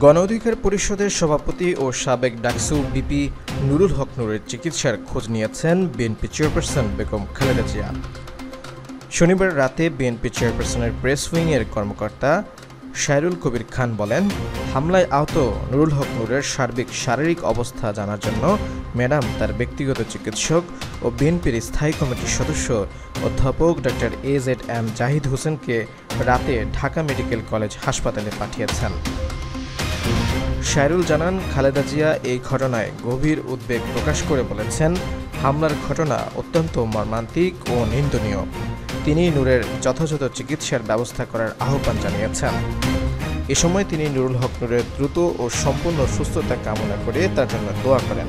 গণ অধিকার পরিষদের সভাপতি ও সাবেক ডাকসু বিপি নুরুল হক নূরের চিকিৎসার খোঁজ নিয়েছেন বিএনপি চেয়ারপারসন বেগম খালেদা জিয়া। শনিবার রাতে বিএনপি চেয়ারপারসনের প্রেস উইংয়ের কর্মকর্তা শায়রুল কবির খান বলেন, হামলায় আহত নুরুল হক নূরের সার্বিক শারীরিক অবস্থা জানার জন্য ম্যাডাম তার ব্যক্তিগত চিকিৎসক ও বিএনপির স্থায়ী কমিটির সদস্য অধ্যাপক ডক্টর AZM জাহিদ হোসেনকে রাতে ঢাকা মেডিকেল কলেজ হাসপাতালে পাঠিয়েছেন। শায়রুল জানান, খালেদা জিয়া এই ঘটনায় গভীর উদ্বেগ প্রকাশ করে বলেছেন, হামলার ঘটনা অত্যন্ত মর্মান্তিক ও নিন্দনীয়। তিনি নূরের যথাযথ চিকিৎসার ব্যবস্থা করার আহ্বান জানিয়েছেন। এ সময় তিনি নুরুল হক নূরের দ্রুত ও সম্পূর্ণ সুস্থতা কামনা করে তার জন্য দোয়া করেন।